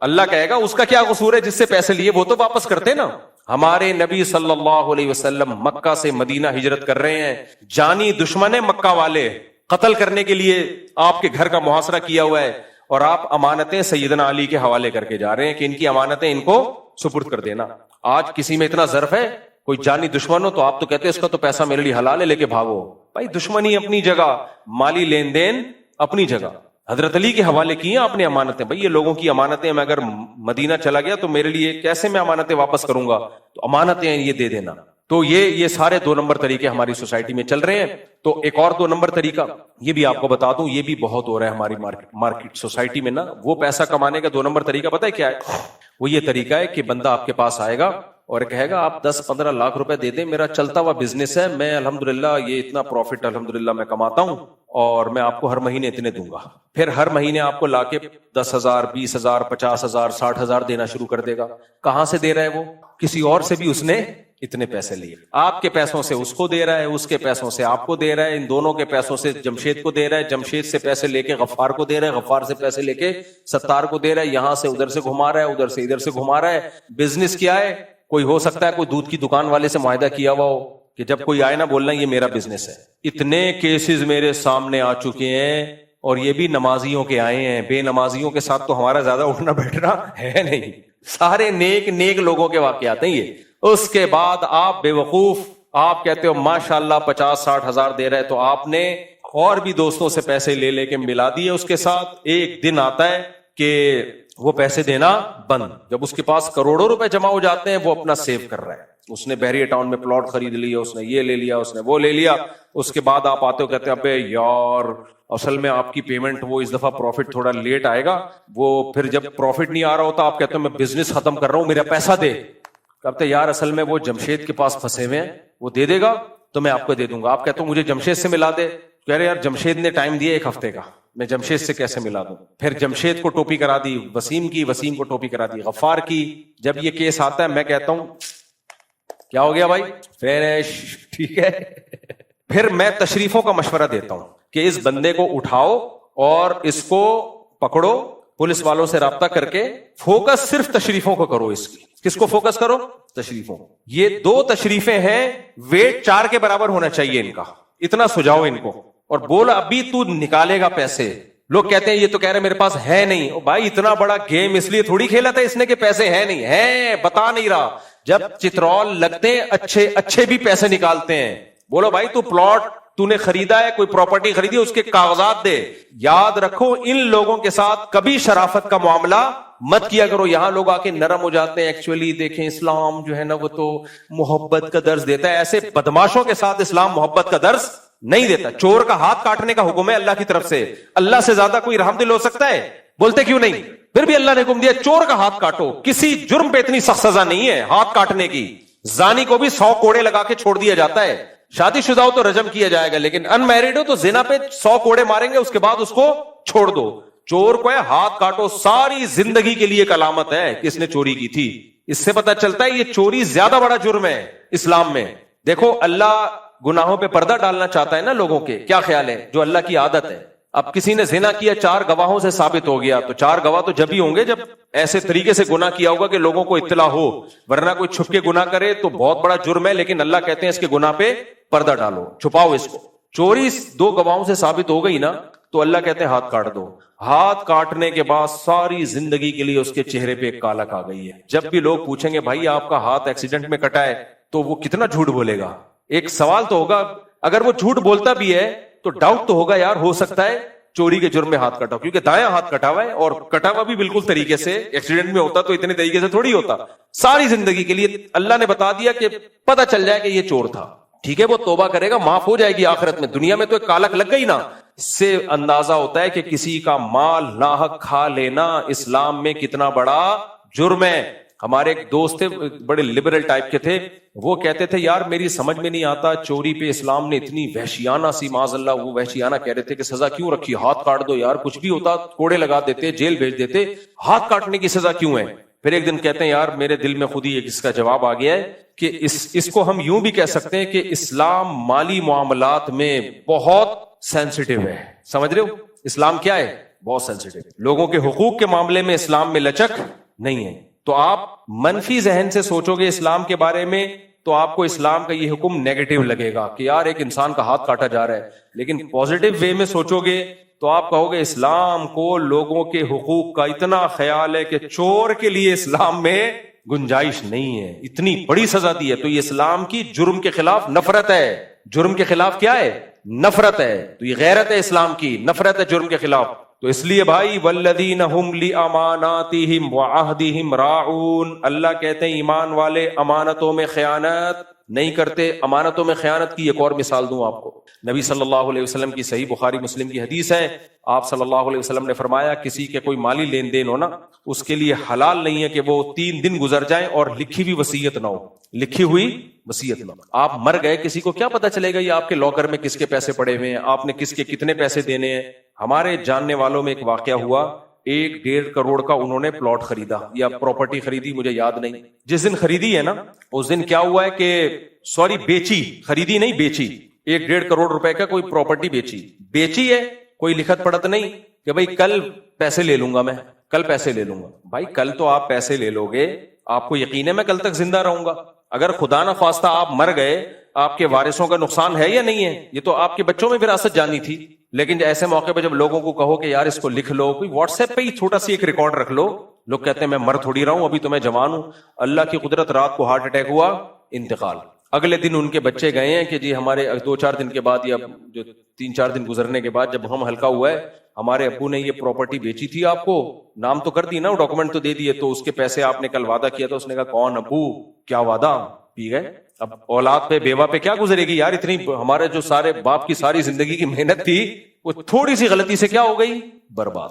اللہ کہے گا اس کا کیا قصور ہے، جس سے پیسے لیے وہ تو واپس کرتے نا. ہمارے نبی صلی اللہ علیہ وسلم مکہ سے مدینہ ہجرت کر رہے ہیں، جانی دشمن ہے مکہ والے، قتل کرنے کے لیے آپ کے گھر کا محاصرہ کیا ہوا ہے، اور آپ امانتیں سیدنا علی کے حوالے کر کے جا رہے ہیں کہ ان کی امانتیں ان کو سپرد کر دینا. آج کسی میں اتنا ظرف ہے، کوئی جانی دشمن ہو تو آپ تو کہتے ہیں اس کا تو پیسہ میرے لیے حلال ہے، لے کے بھاگو. بھائی دشمنی اپنی جگہ، مالی لین دین اپنی جگہ. حضرت علی کے حوالے کی ہیں آپ نے امانتیں. بھائی یہ لوگوں کی امانتیں، میں اگر مدینہ چلا گیا تو میرے لیے کیسے میں امانتیں واپس کروں گا، تو امانتیں یہ دے دینا. تو یہ سارے 2 نمبر طریقے ہماری سوسائٹی میں چل رہے ہیں. تو ایک اور 2 نمبر طریقہ یہ بھی آپ کو بتا دوں، یہ بھی بہت ہو رہا ہے ہماری مارکیٹ سوسائٹی میں نا. وہ پیسہ کمانے کا 2 نمبر طریقہ پتہ ہے کیا ہے؟ وہ یہ طریقہ ہے کہ بندہ آپ کے پاس آئے گا اور کہے گا آپ 10-15 لاکھ روپے دے دیں, میرا چلتا ہوا بزنس ہے, میں الحمدللہ یہ اتنا پروفٹ الحمدللہ میں کماتا ہوں اور میں آپ کو ہر مہینے اتنے دوں گا. پھر ہر مہینے آپ کو لا کے 10,000 20,000 50,000 60,000 دینا شروع کر دے گا. کہاں سے دے رہا ہے وہ؟ کسی اور سے بھی اس نے اتنے پیسے لیے. آپ کے پیسوں سے اس کو دے رہا ہے, اس کے پیسوں سے آپ کو دے رہا ہے, ان دونوں کے پیسوں سے جمشید کو دے رہا ہے, جمشید سے پیسے لے کے غفار کو دے رہا ہے, غفار سے پیسے لے کے ستار کو دے رہا ہے, یہاں سے ادھر سے گھما رہا ہے, ادھر سے ادھر سے گھما رہا ہے. بزنس کیا ہے؟ کوئی ہو سکتا ہے کوئی دودھ کی دکان والے سے معاہدہ کیا ہوا ہو کہ جب کوئی آئے نا بولنا یہ میرا بزنس ہے. اتنے کیسز میرے سامنے آ چکے ہیں, اور یہ بھی نمازیوں کے آئے ہیں. بے نمازیوں کے ساتھ تو ہمارا زیادہ اٹھنا بیٹھنا ہے نہیں, سارے نیک لوگوں کے واقعات ہیں یہ. اس کے بعد آپ بے وقوف, آپ کہتے ہو ماشاءاللہ 50-60 ہزار دے رہے, تو آپ نے اور بھی دوستوں سے پیسے لے لے کے ملا دیے اس کے ساتھ. ایک دن آتا ہے کہ وہ پیسے دینا بند. جب اس کے پاس کروڑوں روپے جمع ہو جاتے ہیں, وہ اپنا سیو کر رہا ہے. اس نے بحریہ ٹاؤن میں پلاٹ خرید لیا, اس نے یہ لے لیا, اس نے وہ لے لیا. اس کے بعد آپ آتے ہو کہتے ہیں ابے یار اصل میں آپ کی پیمنٹ وہ اس دفعہ پروفٹ تھوڑا لیٹ آئے گا. وہ پھر جب پروفٹ نہیں آ رہا ہوتا آپ کہتے ہو میں بزنس ختم کر رہا ہوں, میرا پیسہ دے. کہتے یار اصل میں وہ جمشید کے پاس پھنسے ہوئے ہیں, وہ دے دے گا تو میں آپ کو دے دوں گا. آپ کہتے ہو مجھے جمشید سے ملا دے. کہہ رہے یار جمشید نے ٹائم دیا 1 ہفتے کا, میں جمشید سے کیسے ملا دوں. پھر جمشید کو ٹوپی کرا دی وسیم کی, وسیم کو ٹوپی کرا دی غفار کی. جب یہ کیس آتا ہے میں کہتا ہوں کیا ہو گیا بھائی, فینش, ٹھیک ہے. پھر میں تشریفوں کا مشورہ دیتا ہوں کہ اس بندے کو اٹھاؤ اور اس کو پکڑو, پولیس والوں سے رابطہ کر کے فوکس صرف تشریفوں کو کرو. اس کی کس کو فوکس کرو؟ تشریفوں. یہ 2 تشریفیں ہیں, ویٹ 4 کے برابر ہونا چاہیے ان کا. اتنا سجاؤ ان کو اور بول ابھی تو نکالے گا پیسے. لوگ کہتے ہیں یہ تو کہہ رہے میرے پاس ہے نہیں. او بھائی اتنا بڑا گیم اس لیے تھوڑی کھیلا تھا اس نے کہ پیسے ہے نہیں ہے, بتا نہیں رہا. جب چترول لگتے ہیں اچھے بھی پیسے نکالتے ہیں. بولو بھائی تو پلاٹ تو نے خریدا ہے, کوئی پراپرٹی خریدی, اس کے کاغذات دے. یاد رکھو ان لوگوں کے ساتھ کبھی شرافت کا معاملہ مت کیا کرو. یہاں لوگ آ کے نرم ہو جاتے ہیں. ایکچولی دیکھیں اسلام جو ہے نا وہ تو محبت کا درس دیتا ہے. ایسے بدماشوں کے ساتھ اسلام محبت کا درس نہیں دیتا. چور کا ہاتھ کاٹنے کا حکم ہے اللہ کی طرف سے. اللہ سے زیادہ کوئی رحم دل ہو سکتا ہے؟ بولتے کیوں نہیں؟ پھر بھی اللہ نے حکم دیا چور کا ہاتھ کاٹو. کسی جرم پہ اتنی سخت سزا نہیں ہے ہاتھ کاٹنے کی. زانی کو بھی 100 کوڑے لگا کے چھوڑ دیا جاتا ہے. شادی شدہ ہو تو رجم کیا جائے گا, لیکن ان میرڈ ہو تو زنا پہ 100 کوڑے ماریں گے, اس کے بعد اس کو چھوڑ دو. چور کو ہے ہاتھ کاٹو, ساری زندگی کے لیے ایک علامت ہے کہ اس نے چوری کی تھی. اس سے پتہ چلتا ہے یہ چوری زیادہ بڑا جرم ہے اسلام میں. دیکھو اللہ گناہوں پہ پردہ ڈالنا چاہتا ہے نا لوگوں کے. کیا خیال ہے؟ جو اللہ کی عادت ہے. اب کسی نے زنا کیا 4 گواہوں سے ثابت ہو گیا, تو 4 گواہ تو جب ہی ہوں گے جب ایسے طریقے سے گناہ کیا ہوگا کہ لوگوں کو اطلاع ہو, ورنہ کوئی چھپ کے گناہ کرے تو بہت بڑا جرم ہے. لیکن اللہ کہتے ہیں اس کے گناہ پہ پردہ ڈالو, چھپاؤ اس کو. چوری 2 گواہوں سے ثابت ہو گئی نا تو اللہ کہتے ہیں ہاتھ کاٹ دو. ہاتھ کاٹنے کے بعد ساری زندگی کے لیے اس کے چہرے پہ ایک کالک آ گئی ہے. جب بھی لوگ پوچھیں گے بھائی آپ کا ہاتھ ایکسیڈنٹ میں کٹا ہے, تو وہ کتنا جھوٹ بولے گا. ایک سوال تو ہوگا, اگر وہ جھوٹ بولتا بھی ہے تو ڈاؤٹ تو ہوگا یار ہو سکتا ہے چوری کے جرم میں ہاتھ کٹا, کیونکہ دایاں ہاتھ کٹا ہوا ہے اور کٹا ہوا بھی بالکل طریقے سے. ایکسیڈنٹ میں ہوتا تو اتنے طریقے سے تھوڑی ہوتا. ساری زندگی کے لیے اللہ نے بتا دیا کہ پتہ چل جائے کہ یہ چور تھا. ٹھیک ہے, وہ توبہ کرے گا, معاف ہو جائے گی آخرت میں. دنیا میں تو ایک کالک لگ گئی نا. اس سے اندازہ ہوتا ہے کہ کسی کا مال ناحق کھا لینا اسلام میں کتنا بڑا جرم ہے. ہمارے ایک دوست تھے, بڑے لبرل ٹائپ کے تھے, وہ کہتے تھے یار میری سمجھ میں نہیں آتا چوری پہ اسلام نے اتنی وحشیانہ سی, معاذ اللہ وہ وحشیانہ کہہ رہے تھے کہ سزا کیوں رکھی, ہاتھ کاٹ دو یار, کچھ بھی ہوتا کوڑے لگا دیتے, جیل بھیج دیتے, ہاتھ کاٹنے کی سزا کیوں ہے. پھر ایک دن کہتے ہیں یار میرے دل میں خود ہی اس کا جواب آ گیا ہے کہ اس کو ہم یوں بھی کہہ سکتے ہیں کہ اسلام مالی معاملات میں بہت سینسیٹیو ہے. سمجھ رہے ہو اسلام کیا ہے؟ بہت سینسیٹیو. لوگوں کے حقوق کے معاملے میں اسلام میں لچک نہیں ہے. تو آپ منفی ذہن سے سوچو گے اسلام کے بارے میں تو آپ کو اسلام کا یہ حکم نیگیٹو لگے گا کہ یار ایک انسان کا ہاتھ کاٹا جا رہا ہے. لیکن پازیٹیو وے میں سوچو گے تو آپ کہو گے اسلام کو لوگوں کے حقوق کا اتنا خیال ہے کہ چور کے لیے اسلام میں گنجائش نہیں ہے, اتنی بڑی سزا دی ہے. تو یہ اسلام کی جرم کے خلاف نفرت ہے. جرم کے خلاف کیا ہے؟ نفرت ہے. تو یہ غیرت ہے اسلام کی, نفرت ہے جرم کے خلاف. تو اس لیے بھائی والذین هم لاماناتہم وعہدہم راعون, اللہ کہتے ہیں ایمان والے امانتوں میں خیانت نہیں کرتے. امانتوں میں خیانت کی ایک اور مثال دوں آپ کو. نبی صلی اللہ علیہ وسلم کی صحیح بخاری مسلم کی حدیث ہے, آپ صلی اللہ علیہ وسلم نے فرمایا کسی کے کوئی مالی لین دین ہو نا, اس کے لیے حلال نہیں ہے کہ وہ 3 دن گزر جائیں اور لکھی ہوئی وصیت نہ ہو, لکھی ہوئی وصیت نہ ہو. آپ مر گئے, کسی کو کیا پتا چلے گا یہ آپ کے لاکر میں کس کے پیسے پڑے ہوئے ہیں, آپ نے کس کے کتنے پیسے دینے ہیں. ہمارے جاننے والوں میں ایک واقعہ ہوا, 1.5 کروڑ کا انہوں نے پلاٹ خریدا یا پراپرٹی خریدی, مجھے یاد نہیں. جس دن خریدی ہے نا, اس دن کیا ہوا ہے کہ بیچی, خریدی نہیں بیچی, 1.5 کروڑ روپے کا کوئی پراپرٹی بیچی ہے. کوئی لکھت پڑھت نہیں کہ بھائی کل پیسے لے لوں گا, میں کل پیسے لے لوں گا. بھائی کل تو آپ پیسے لے لو گے, آپ کو یقین ہے میں کل تک زندہ رہوں گا. اگر خدا نہ خواستہ آپ مر گئے, آپ کے وارثوں کا نقصان ہے یا نہیں ہے؟ یہ تو آپ کے بچوں میں وراثت جانی تھی. لیکن ایسے موقع پہ جب لوگوں کو کہو کہ یار اس کو لکھ لو, کوئی واٹس ایپ پہ ہی چھوٹا سی ایک ریکارڈ رکھ لو, لوگ کہتے ہیں میں مر تھوڑی رہا ہوں, ابھی تو میں جوان ہوں. اللہ کی قدرت, رات کو ہارٹ اٹیک ہوا, انتقال. اگلے دن ان کے بچے گئے ہیں کہ جی ہمارے 2-4 دن کے بعد یا جو 3-4 دن گزرنے کے بعد جب ہم ہلکا ہوا ہے, ہمارے ابو نے یہ پراپرٹی بیچی تھی, آپ کو نام تو کر دی نا, ڈاکومنٹ تو دے دیے, تو اس کے پیسے آپ نے کل وعدہ کیا تھا. اس نے کہا کون ابو, کیا وعدہ, پی گئے. اب اولاد پہ, بیوہ پہ کیا گزرے گی یار, اتنی ہمارے جو سارے باپ کی ساری زندگی کی محنت تھی وہ تھوڑی سی غلطی سے کیا ہو گئی, برباد,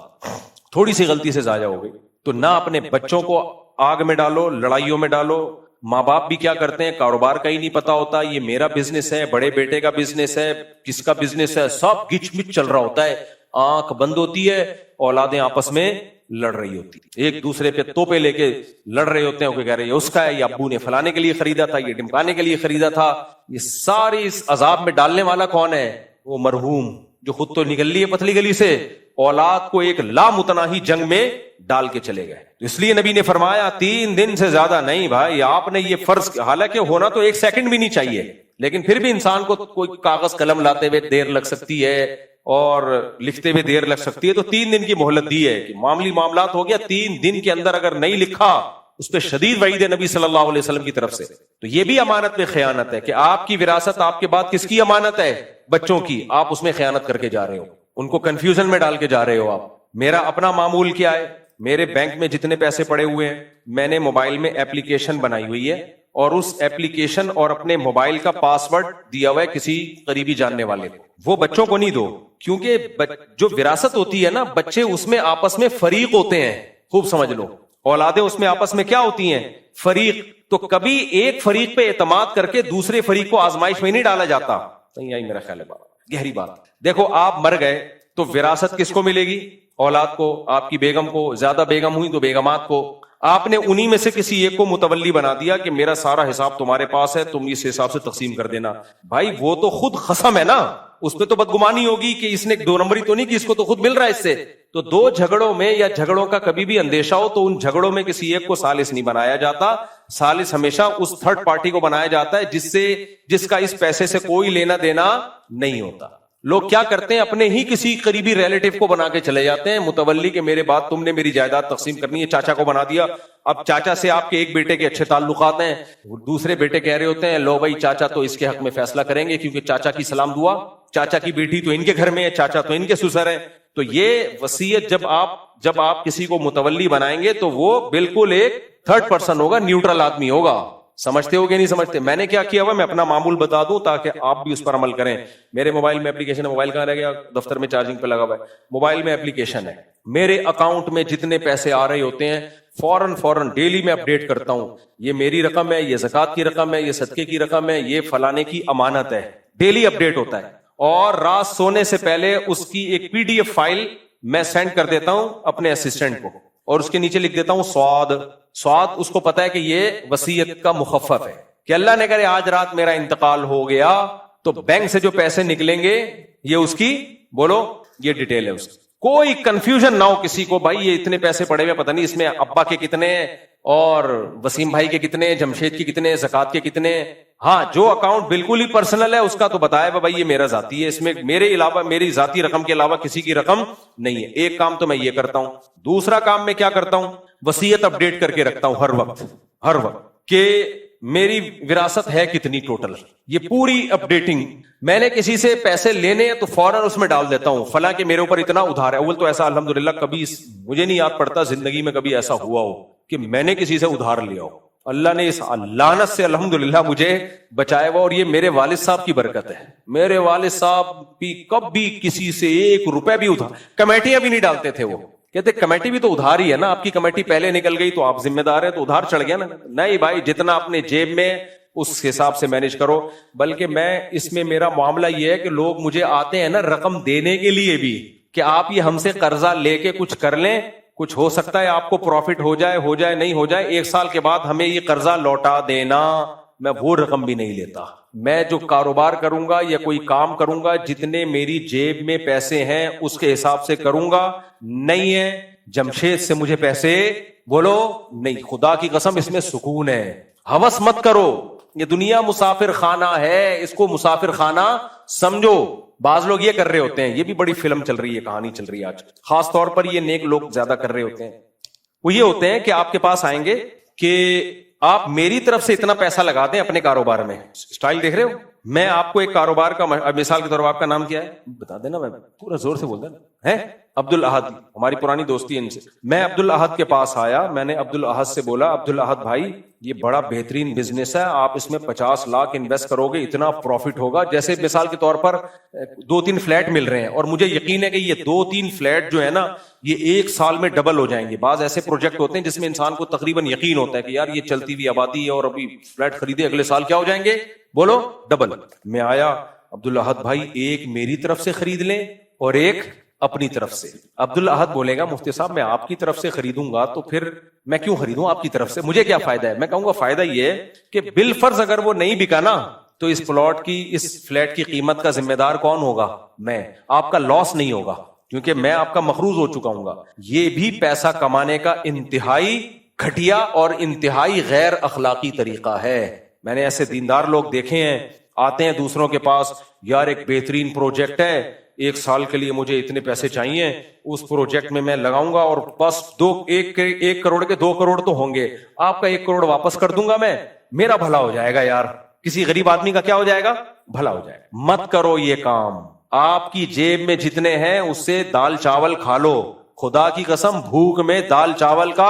تھوڑی سی غلطی سے ضائع ہو گئی. تو نہ اپنے بچوں کو آگ میں ڈالو, لڑائیوں میں ڈالو. ماں باپ بھی کیا کرتے ہیں, کاروبار کا ہی نہیں پتا ہوتا, یہ میرا بزنس ہے, بڑے بیٹے کا بزنس ہے, کس کا بزنس ہے, سب گچ مچ چل رہا ہوتا ہے. آنکھ بند ہوتی ہے, اولادیں آپس میں لڑ رہی ہوتی, ایک دوسرے پہ توپے لے کے لڑ رہے ہوتے ہیں کہ کہہ رہے ہیں اس کا ہے, یہ ابو نے فلانے کے لیے خریدا تھا, یہ ڈمکانے کے لیے خریدا تھا. یہ ساری اس عذاب میں ڈالنے والا کون ہے؟ وہ مرحوم جو خود تو نکل لی ہے پتلی گلی سے, اولاد کو ایک لامتناہی جنگ میں ڈال کے چلے گئے. اس لیے نبی نے فرمایا 3 دن سے زیادہ نہیں بھائی, آپ نے یہ فرض, حالانکہ ہونا تو 1 سیکنڈ بھی نہیں چاہیے, لیکن پھر بھی انسان کو کوئی کاغذ قلم لاتے ہوئے دیر لگ سکتی ہے اور لکھتے ہوئے دیر لگ سکتی ہے, تو 3 دن کی مہلت دی ہے کہ معاملی معاملات ہو گیا. 3 دن کے اندر اگر نہیں لکھا, اس پہ شدید وعید ہے نبی صلی اللہ علیہ وسلم کی طرف سے. تو یہ بھی امانت میں خیانت ہے کہ آپ کی وراثت آپ کے بعد کس کی امانت ہے؟ بچوں کی. آپ اس میں خیانت کر کے جا رہے ہو, ان کو کنفیوژن میں ڈال کے جا رہے ہو. آپ, میرا اپنا معمول کیا ہے, میرے بینک میں جتنے پیسے پڑے ہوئے ہیں, میں نے موبائل میں ایپلیکیشن بنائی ہوئی ہے, اور اس ایپلیکیشن اور اپنے موبائل کا پاسورڈ دیا ہوا ہے کسی قریبی جاننے والے کو. وہ بچوں کو نہیں دو, کیونکہ جو وراثت ہوتی ہے نا, بچے اس میں آپس میں فریق ہوتے ہیں. خوب سمجھ لو, اولادیں اس میں آپس میں کیا ہوتی ہیں؟ فریق. تو کبھی ایک فریق پہ اعتماد کر کے دوسرے فریق کو آزمائش میں نہیں ڈالا جاتا. صحیح آئی میرا خیال ہے بات, گہری بات. دیکھو آپ مر گئے تو وراثت کس کو ملے گی؟ اولاد کو, آپ کی بیگم کو, زیادہ بیگم ہوئی تو بیگمات کو. آپ نے انہی میں سے کسی ایک کو متولی بنا دیا کہ میرا سارا حساب تمہارے پاس ہے, تم اس حساب سے تقسیم کر دینا. بھائی وہ تو خود خصم ہے نا, اس پہ تو بدگمانی ہوگی کہ اس نے 2 نمبری تو نہیں کی, اس کو تو خود مل رہا ہے اس سے. تو 2 جھگڑوں میں یا جھگڑوں کا کبھی بھی اندیشہ ہو تو ان جھگڑوں میں کسی ایک کو ثالث نہیں بنایا جاتا. ثالث ہمیشہ اس تھرڈ پارٹی کو بنایا جاتا ہے جس کا اس پیسے سے کوئی لینا دینا نہیں ہوتا. لوگ کیا کرتے ہیں, اپنے ہی کسی قریبی ریلیٹو کو بنا کے چلے جاتے ہیں متولی کے میرے بعد تم نے میری جائیداد تقسیم کرنی ہے. چاچا کو بنا دیا. اب چاچا سے آپ کے ایک بیٹے کے اچھے تعلقات ہیں, دوسرے بیٹے کہہ رہے ہوتے ہیں لو بھائی چاچا تو اس کے حق میں فیصلہ کریں گے, کیونکہ چاچا کی سلام دعا, چاچا کی بیٹی تو ان کے گھر میں ہے, چاچا تو ان کے سسر ہے. تو یہ وصیت جب آپ کسی کو متولی بنائیں گے تو وہ بالکل ایک تھرڈ پرسن ہوگا, نیوٹرل آدمی ہوگا. سمجھتے ہو کہ نہیں سمجھتے؟ میں نے کیا کیا ہوا, میں اپنا معمول بتا دوں تاکہ آپ بھی اس پر عمل کریں. میرے موبائل میں اپلیکیشن ہے, موبائل کہاں رہ گیا, دفتر میں چارجنگ پہ لگا ہوا ہے. موبائل میں اپلیکیشن ہے, میرے اکاؤنٹ میں جتنے پیسے آ رہے ہوتے ہیں فوراً ڈیلی میں اپڈیٹ کرتا ہوں, یہ میری رقم ہے, یہ زکات کی رقم ہے, یہ صدقے کی رقم ہے, یہ فلانے کی امانت ہے. ڈیلی اپڈیٹ ہوتا ہے. اور رات سونے سے پہلے اس کی ایک PDF فائل میں سینڈ کر دیتا ہوں اپنے اسسٹنٹ کو, اور اس کے نیچے لکھ دیتا ہوں سواد. اس کو پتا ہے کہ یہ وصیت کا مخفف ہے, کہ اللہ نے کرے آج رات میرا انتقال ہو گیا تو بینک سے جو پیسے نکلیں گے یہ اس کی, بولو, یہ ڈیٹیل ہے اس کی. کوئی کنفیوژن نہ ہو کسی کو, بھائی یہ اتنے پیسے پڑے ہوئے, پتہ نہیں اس میں ابا کے کتنے اور وسیم بھائی کے کتنے, جمشید کے کتنے, زکات کے کتنے. ہاں جو اکاؤنٹ بالکل ہی پرسنل ہے اس کا تو بتایا بھائی یہ میرا ذاتی ہے, اس میں میرے علاوہ, میری ذاتی رقم کے علاوہ کسی کی رقم نہیں ہے. ایک کام تو میں یہ کرتا ہوں. دوسرا کام میں کیا کرتا ہوں, وصیت اپڈیٹ کر کے رکھتا ہوں ہر وقت کہ میری وراثت ہے کتنی ٹوٹل. یہ پوری اپڈیٹنگ, میں نے کسی سے پیسے لینے ہیں تو فوراً اس میں ڈال دیتا ہوں فلاں کہ میرے اوپر اتنا ادھار ہے. اول تو ایسا الحمدللہ کبھی مجھے نہیں یاد پڑتا زندگی میں کبھی ایسا ہوا ہو کہ میں نے کسی سے ادھار لیا ہو, اللہ نے اس لعنت سے الحمدللہ مجھے بچایا ہوا, اور یہ میرے والد صاحب کی برکت ہے. میرے والد صاحب بھی کبھی کسی سے 1 روپے بھی ادھار, کمیٹیاں بھی نہیں ڈالتے تھے. وہ کہتے کمیٹی بھی تو ادھار ہی ہے نا, آپ کی کمیٹی پہلے نکل گئی تو آپ ذمہ دار ہیں, تو ادھار چڑھ گیا نا. نہیں بھائی, جتنا اپنے جیب میں اس حساب سے مینج کرو. بلکہ میں اس میں میرا معاملہ یہ ہے کہ لوگ مجھے آتے ہیں نا رقم دینے کے لیے بھی, کہ آپ یہ ہم سے قرضہ لے کے کچھ کر لیں, کچھ ہو سکتا ہے آپ کو پروفٹ ہو جائے نہیں ہو جائے, 1 سال کے بعد ہمیں یہ قرضہ لوٹا دینا. میں وہ رقم بھی نہیں لیتا. میں جو کاروبار کروں گا یا کوئی کام کروں گا, جتنے میری جیب میں پیسے ہیں اس کے حساب سے کروں گا. نہیں ہے جمشید سے مجھے پیسے بولو نہیں, خدا کی قسم اس میں سکون ہے. ہوس مت کرو, یہ دنیا مسافر خانہ ہے, اس کو مسافر خانہ سمجھو. بعض لوگ یہ کر رہے ہوتے ہیں, یہ بھی بڑی فلم چل رہی ہے, کہانی چل رہی ہے آج, خاص طور پر یہ نیک لوگ زیادہ کر رہے ہوتے ہیں. وہ یہ ہوتے ہیں کہ آپ کے پاس آئیں گے کہ آپ میری طرف سے اتنا پیسہ لگا دیں اپنے کاروبار میں. اسٹائل دیکھ رہے ہو, میں آپ کو ایک کاروبار کا مثال کے طور پر, آپ کا نام کیا ہے بتا دینا, میں پورا زور سے بول دینا ہے. عبد الاحد, ہماری پرانی دوستی ہے ان سے. میں عبد الاحد کے پاس آیا, میں نے عبد الاحد سے بولا, عبد الاحد بھائی یہ بڑا بہترین بزنس ہے, آپ اس میں 50 لاکھ انویسٹ کرو گے, اتنا پروفٹ ہوگا. جیسے مثال کے طور پر 2-3 فلیٹ مل رہے ہیں, اور مجھے یقین ہے کہ یہ 2-3 فلیٹ جو ہے نا یہ 1 سال میں ڈبل ہو جائیں گے. بعض ایسے پروجیکٹ ہوتے ہیں جس میں انسان کو تقریباً یقین ہوتا ہے کہ یار یہ چلتی ہوئی آبادی ہے, اور ابھی فلیٹ خریدے اگلے سال کیا ہو جائیں گے, بولو ڈبل. میں آیا, عبد الاحد بھائی ایک میری طرف سے خرید لیں اور ایک اپنی طرف سے. عبد الاحد بولے گا مفتی صاحب میں آپ کی طرف سے خریدوں گا تو پھر میں کیوں خریدوں آپ کی طرف سے, مجھے کیا فائدہ ہے. میں کہوں گا فائدہ یہ ہے کہ بالفرض اگر وہ نہیں بکا نا تو اس پلاٹ کی, اس فلیٹ کی قیمت کا ذمہ دار کون ہوگا, میں. آپ کا لاس نہیں ہوگا کیونکہ میں آپ کا مقروض ہو چکا ہوں گا. یہ بھی پیسہ کمانے کا انتہائی گھٹیا اور انتہائی غیر اخلاقی طریقہ ہے. میں نے ایسے دیندار لوگ دیکھے ہیں, آتے ہیں دوسروں کے پاس, یار ایک بہترین پروجیکٹ ہے, 1 سال کے لیے مجھے اتنے پیسے چاہیے, اس پروجیکٹ میں لگاؤں گا اور بس 1 کروڑ کے 2 کروڑ تو ہوں گے, آپ کا 1 کروڑ واپس کر دوں گا میں, میرا بھلا ہو جائے گا. یار کسی غریب آدمی کا کیا ہو جائے گا, بھلا ہو جائے گا. مت کرو یہ کام. آپ کی جیب میں جتنے ہیں اس سے دال چاول کھا لو. خدا کی قسم بھوک میں دال چاول کا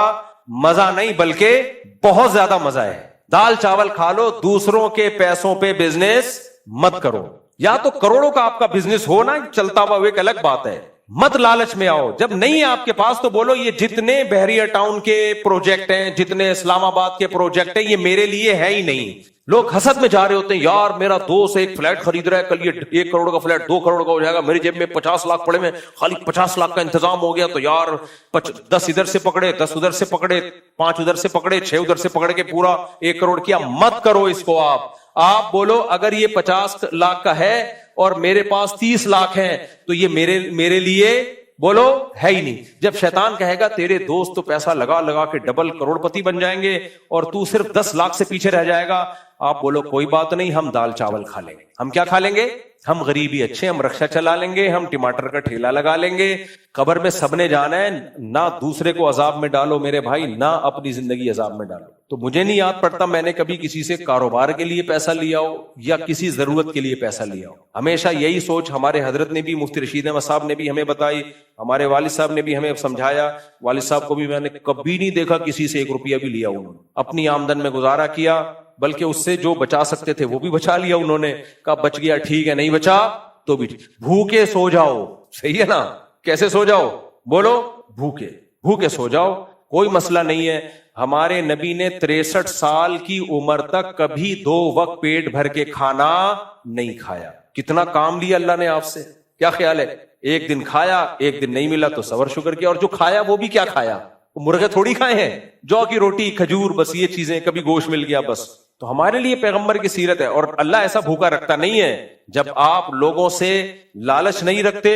مزہ نہیں بلکہ بہت زیادہ مزہ ہے. دال چاول کھا لو, دوسروں کے پیسوں پہ بزنس مت کرو. یا تو کروڑوں کا آپ کا بزنس ہو نا چلتا ہوا, وہ ایک الگ بات ہے. مت لالچ میں آؤ. جب نہیں ہے آپ کے پاس تو بولو یہ جتنے بحریہ ٹاؤن کے پروجیکٹ ہیں, جتنے اسلام آباد کے پروجیکٹ ہیں, یہ میرے لیے ہے ہی نہیں. لوگ حسد میں جا رہے ہوتے ہیں, یار میرا دوست 1 فلیٹ خرید رہا ہے, کل یہ 1 کروڑ کا فلیٹ 2 کروڑ کا ہو جائے گا, میری جیب میں 50 لاکھ پڑے میں, خالی 50 لاکھ کا انتظام ہو گیا, تو یار 10 ادھر سے پکڑے, 10 ادھر سے پکڑے, 5 ادھر سے پکڑے, 6 ادھر سے پکڑ کے پورا 1 کروڑ کیا. مت کرو اس کو. آپ بولو اگر یہ 50 لاکھ کا ہے اور میرے پاس 30 لاکھ ہیں تو یہ میرے لیے بولو ہے ہی نہیں. جب شیطان کہے گا تیرے دوست تو پیسہ لگا لگا کے ڈبل کروڑ پتی بن جائیں گے اور تو صرف 10 لاکھ سے پیچھے رہ جائے گا, آپ بولو کوئی بات نہیں, ہم دال چاول کھا لیں گے. ہم کیا کھا لیں گے, ہم غریبی اچھے, ہم رکشہ چلا لیں گے, ہم ٹماٹر کا ٹھیلا لگا لیں گے. قبر میں سب نے جانا ہے, نہ دوسرے کو عذاب میں ڈالو میرے بھائی, نہ اپنی زندگی عذاب میں ڈالو. تو مجھے نہیں یاد پڑتا میں نے کبھی کسی سے کاروبار کے لیے پیسہ لیا ہو یا کسی ضرورت کے لیے پیسہ لیا ہو. ہمیشہ یہی سوچ ہمارے حضرت نے بھی, مفتی رشید احمد صاحب نے بھی ہمیں بتائی, ہمارے والد صاحب نے بھی ہمیں سمجھایا. والد صاحب کو بھی میں نے کبھی نہیں دیکھا کسی سے 1 روپیہ بھی لیا. انہوں نے اپنی آمدن میں گزارا کیا, بلکہ اس سے جو بچا سکتے تھے وہ بھی بچا لیا. انہوں نے کہا بچ گیا ٹھیک ہے, نہیں بچا تو بھی بھوکے سو جاؤ. صحیح ہے نا, کیسے سو جاؤ, بولو بھوکے سو جاؤ, کوئی مسئلہ نہیں ہے. ہمارے نبی نے 63 سال کی عمر تک کبھی 2 وقت پیٹ بھر کے کھانا نہیں کھایا. کتنا کام لیا اللہ نے آپ سے, کیا خیال ہے؟ 1 دن کھایا, 1 دن نہیں ملا تو صبر شکر کیا. اور جو کھایا وہ بھی کیا کھایا, مرغے تھوڑی کھائے ہیں, جو کی روٹی, کھجور, بس یہ چیزیں, کبھی گوشت مل گیا بس. تو ہمارے لیے پیغمبر کی سیرت ہے. اور اللہ ایسا بھوکا رکھتا نہیں ہے. جب آپ لوگوں سے لالچ نہیں رکھتے,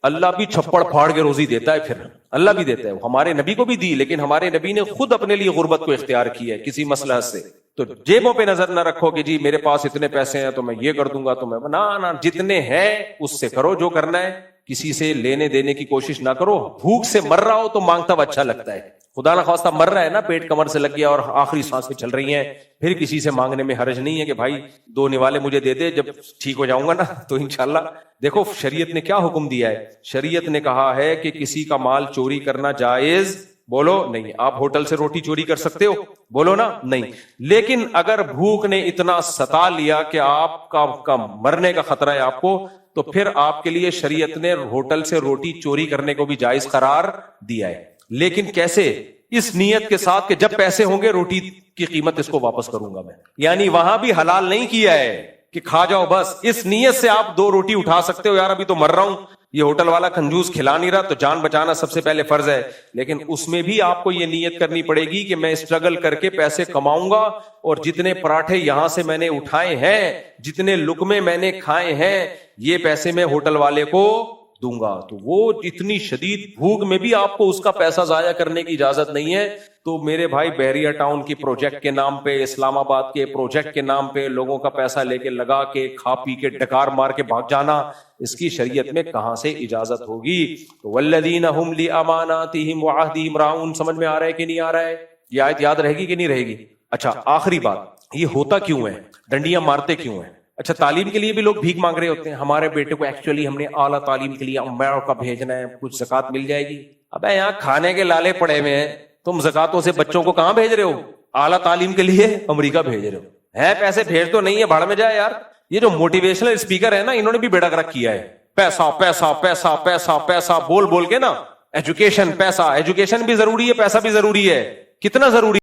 اللہ بھی چھپڑ پھاڑ کے روزی دیتا ہے. پھر اللہ بھی دیتا ہے, ہمارے نبی کو بھی دی, لیکن ہمارے نبی نے خود اپنے لیے غربت کو اختیار کی ہے کسی مسئلہ سے. تو جیبوں پہ نظر نہ رکھو کہ جی میرے پاس اتنے پیسے ہیں تو میں یہ کر دوں گا, تو میں نہ, جتنے ہیں اس سے کرو جو کرنا ہے. کسی سے لینے دینے کی کوشش نہ کرو. بھوک سے مر رہا ہو تو مانگتا ہوا اچھا لگتا ہے. خدا نہ خواستہ مر رہا ہے نا, پیٹ کمر سے لگ گیا اور آخری سانسیں چل رہی ہیں, پھر کسی سے مانگنے میں حرج نہیں ہے کہ بھائی 2 نوالے مجھے دے دے, جب ٹھیک ہو جاؤں گا نا تو انشاءاللہ. دیکھو شریعت نے کیا حکم دیا ہے, شریعت نے کہا ہے کہ کسی کا مال چوری کرنا جائز بولو نہیں. آپ ہوٹل سے روٹی چوری کر سکتے ہو؟ بولو نا نہیں. لیکن اگر بھوک نے اتنا ستا لیا کہ آپ کا مرنے کا خطرہ ہے آپ کو, تو پھر آپ کے لیے شریعت نے ہوٹل سے روٹی چوری کرنے کو بھی جائز قرار دیا ہے. لیکن کیسے؟ اس نیت کے ساتھ کہ جب پیسے ہوں گے روٹی کی قیمت اس کو واپس کروں گا میں. یعنی وہاں بھی حلال نہیں کیا ہے کہ کھا جاؤ بس. اس نیت سے آپ 2 روٹی اٹھا سکتے ہو, یار ابھی تو مر رہا ہوں, یہ ہوٹل والا کنجوس کھلا نہیں رہا, تو جان بچانا سب سے پہلے فرض ہے. لیکن اس میں بھی آپ کو یہ نیت کرنی پڑے گی کہ میں اسٹرگل کر کے پیسے کماؤں گا, اور جتنے پراٹھے یہاں سے میں نے اٹھائے ہیں, جتنے لقمے میں نے کھائے ہیں, یہ پیسے میں ہوٹل والے کو دوں گا. تو وہ اتنی شدید بھوک میں بھی آپ کو اس کا پیسہ ضائع کرنے کی اجازت نہیں ہے. تو میرے بھائی, بحریہ ٹاؤن کی پروجیکٹ کے نام پہ, اسلام آباد کے پروجیکٹ کے نام پہ لوگوں کا پیسہ لے کے لگا کے کھا پی کے ڈکار مار کے بھاگ جانا, اس کی شریعت میں کہاں سے اجازت ہوگی؟ تو والذین هم لاماناتهم وعهدهم راعون, سمجھ میں آ رہا ہے کہ نہیں آ رہا ہے؟ یہ آیت یاد رہے گی کہ نہیں رہے گی؟ اچھا, آخری بات, یہ ہوتا کیوں ہے؟ ڈنڈیاں مارتے کیوں ہیں؟ اچھا, تعلیم کے لیے بھی لوگ بھیک مانگ رہے ہوتے ہیں. ہمارے بیٹے کو ایکچولی ہم نے اعلیٰ تعلیم کے لیے امریکہ بھیجنا ہے, کچھ زکات مل جائے گی. ابے یہاں کھانے کے لالے پڑے ہوئے ہیں, تم زکاتوں سے بچوں کو کہاں بھیج رہے ہو؟ اعلیٰ تعلیم کے لیے امریکہ بھیج رہے ہو. ہے پیسے بھیج تو نہیں ہے, بھاڑ میں جائے یار. یہ جو موٹیویشنل اسپیکر ہے نا, انہوں نے بھی بیڑا گرک کیا ہے. پیسہ پیسہ پیسہ پیسہ پیسہ بول بول کے نا, ایجوکیشن پیسہ, ایجوکیشن بھی ضروری ہے, پیسہ بھی ضروری ہے. کتنا ضروری